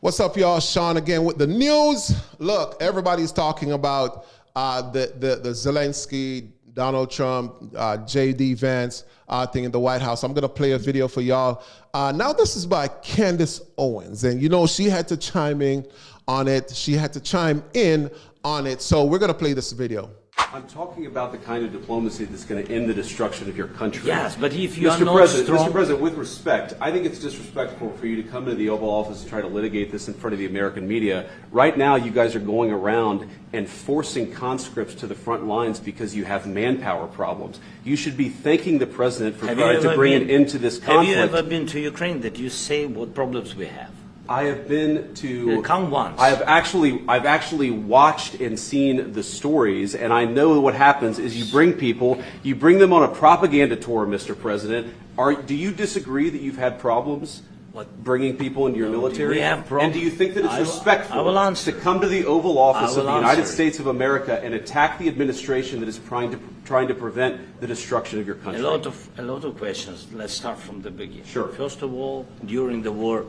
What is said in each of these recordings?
What's up, y'all? Sean again with the news. Look, everybody's talking about the Zelensky, Donald Trump, J.D. Vance thing in the White House. I'm going to play a video for y'all. Now, this is by Candace Owens. And, you know, she had to chime in on it. So we're going to play this video. I'm talking about the kind of diplomacy that's going to end the destruction of your country. Yes, but if you are Mr. not President, strong... Mr. President, with respect, I think it's disrespectful for you to come into the Oval Office and try to litigate this in front of the American media. Right now, you guys are going around and forcing conscripts to the front lines because you have manpower problems. You should be thanking the President for trying to bring an end to this conflict. Have you ever been to Ukraine that you say what problems we have? I have been to. Come once. I've actually watched and seen the stories, and I know what happens is you bring them on a propaganda tour, Mr. President. Do you disagree that you've had problems bringing people into your military? We have problems. And do you think that it's respectful to come to the Oval Office of the United States of America and attack the administration that is trying to prevent the destruction of your country? A lot of questions. Let's start from the beginning. Sure. First of all, during the war,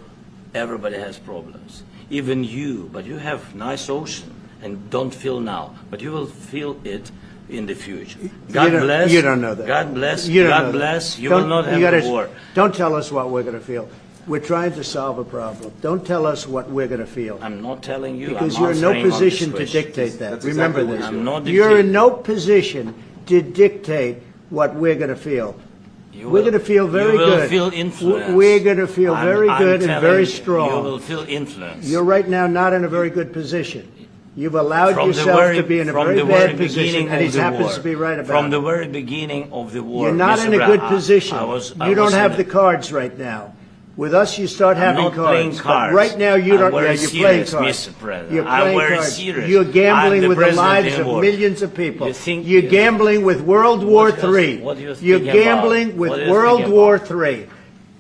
everybody has problems, even you, but you have nice ocean and don't feel now, but you will feel it in the future. God bless. You don't know that. God bless. You God bless. You will not have a war. Don't tell us what we're going to feel. We're trying to solve a problem. Don't tell us what we're going to feel. I'm not telling you. Because you're in no position to dictate that. Remember this. I'm not you're in no position to dictate what we're going to feel. We're going to feel very good. You will feel influence. We're going to feel very good and very strong. You will feel influence. You're right now not in a very good position. You've allowed yourself to be in a very bad position, and he happens to be right about it. From the very beginning of the war. You're not in a good position. You don't have the cards right now. With us, you start having cards. But right now, you don't. Yeah, you're playing cards. Mr. President. You're playing cards. Serious. You're gambling with the lives of millions of people. You're gambling with World War III. You're gambling with World War III.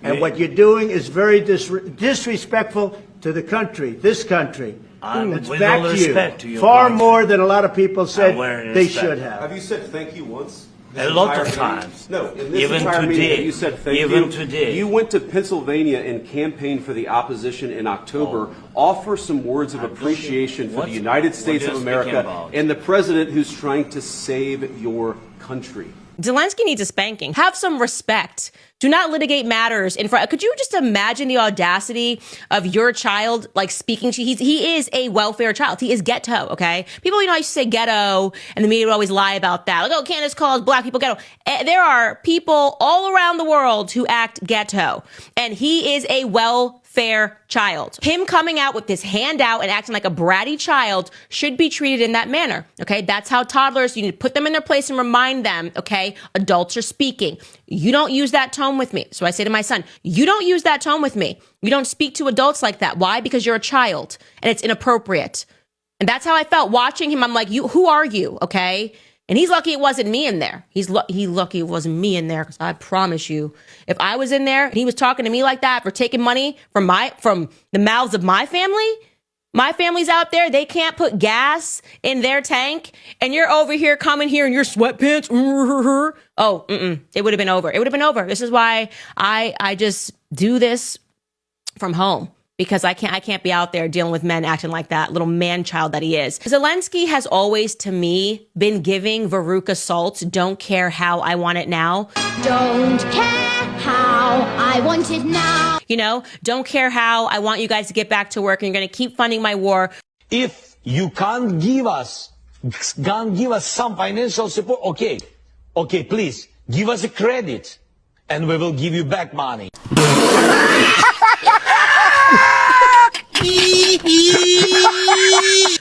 And what you're doing is very disrespectful to the country, this country. It's back to you. Far more than a lot of people said they should have. Have you said thank you once? A lot of times. No, in this even entire today, meeting, you said thank you. Even today. You went to Pennsylvania and campaigned for the opposition in October. Offer some words of appreciation for the United States of America and the president who's trying to save your country. Zelensky needs a spanking. Have some respect. Do not litigate matters in front. Could you just imagine the audacity of your child, like, speaking to, he is a welfare child. He is ghetto, okay? People, you know, I used to say ghetto, and the media would always lie about that. Like, oh, Candace calls black people ghetto. There are people all around the world who act ghetto, and he is a welfare child. Him coming out with this handout and acting like a bratty child should be treated in that manner, okay? That's how toddlers, you need to put them in their place and remind them, okay? Adults are speaking. You don't use that tone with me. So I say to my son, you don't use that tone with me. You don't speak to adults like that. Why? Because you're a child and it's inappropriate. And that's how I felt watching him. I'm like, who are you? Okay. And he's lucky it wasn't me in there. He's lucky it wasn't me in there, because I promise you, if I was in there and he was talking to me like that for taking money from the mouths of my family's out there, they can't put gas in their tank, and you're over here coming here in your sweatpants. It would have been over. It would have been over. This is why I just do this from home. Because I can't be out there dealing with men acting like that little man child that he is. Zelensky has always, to me, been giving Veruca Salt's "Don't Care How I Want It Now." Don't care how I want it now. You know, don't care how I want you guys to get back to work, and you're going to keep funding my war. If you can't give us some financial support, okay, please give us a credit, and we will give you back money.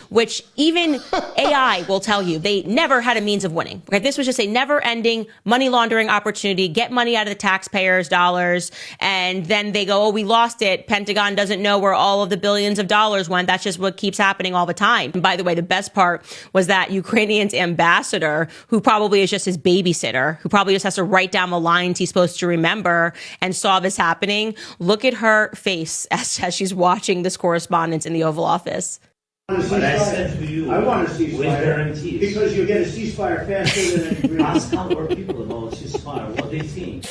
Which even AI will tell you they never had a means of winning. Okay, this was just a never-ending money laundering opportunity, get money out of the taxpayers' dollars, and then they go, oh, we lost it. Pentagon doesn't know where all of the billions of dollars went. That's just what keeps happening all the time. And by the way, the best part was that Ukrainian's ambassador, who probably is just his babysitter, who probably just has to write down the lines he's supposed to remember, and saw this happening. Look at her face as she's watching this correspondence in the Oval Office. But I said to you, I want a ceasefire with guarantees. Because you get a ceasefire faster than an agreement. Ask our people about ceasefire, what they think.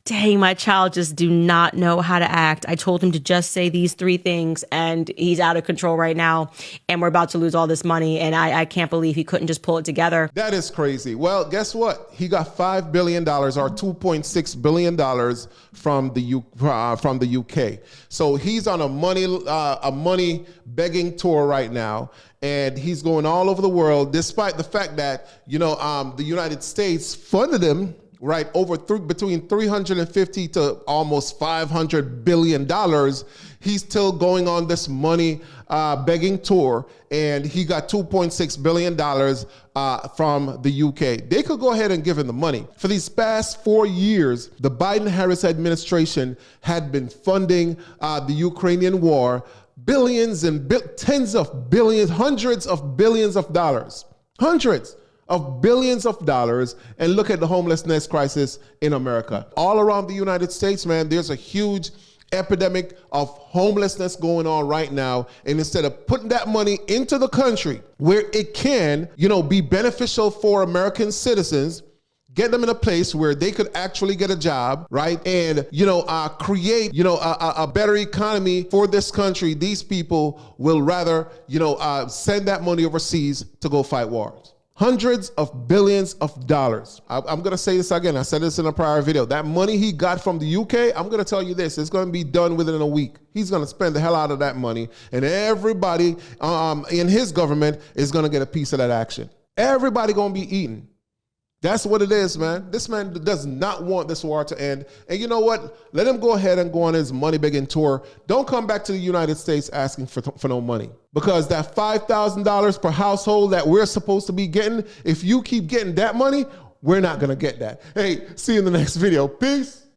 dang, my child just do not know how to act. I told him to just say these 3 things and he's out of control right now. And we're about to lose all this money. And I can't believe he couldn't just pull it together. That is crazy. Well, guess what? He got $5 billion or $2.6 billion from the UK. So he's on a money begging tour right now. And he's going all over the world, despite the fact that, the United States funded him, right, between $350 to almost $500 billion. He's still going on this money begging tour, and he got $2.6 billion from the UK. They could go ahead and give him the money. For these past 4 years, the Biden-Harris administration had been funding the Ukrainian war, billions and tens of billions, hundreds of billions of dollars, hundreds of billions of dollars. And look at the homelessness crisis in America. All around the United States, man, there's a huge epidemic of homelessness going on right now. And instead of putting that money into the country where it can, be beneficial for American citizens, get them in a place where they could actually get a job, right? And, create, a better economy for this country. These people will rather, send that money overseas to go fight wars. Hundreds of billions of dollars. I'm going to say this again. I said this in a prior video. That money he got from the UK, I'm going to tell you this, it's going to be done within a week. He's going to spend the hell out of that money. And everybody in his government is going to get a piece of that action. Everybody going to be eating. That's what it is, man. This man does not want this war to end. And you know what? Let him go ahead and go on his money begging tour. Don't come back to the United States asking for no money. Because that $5,000 per household that we're supposed to be getting, if you keep getting that money, we're not going to get that. Hey, see you in the next video. Peace.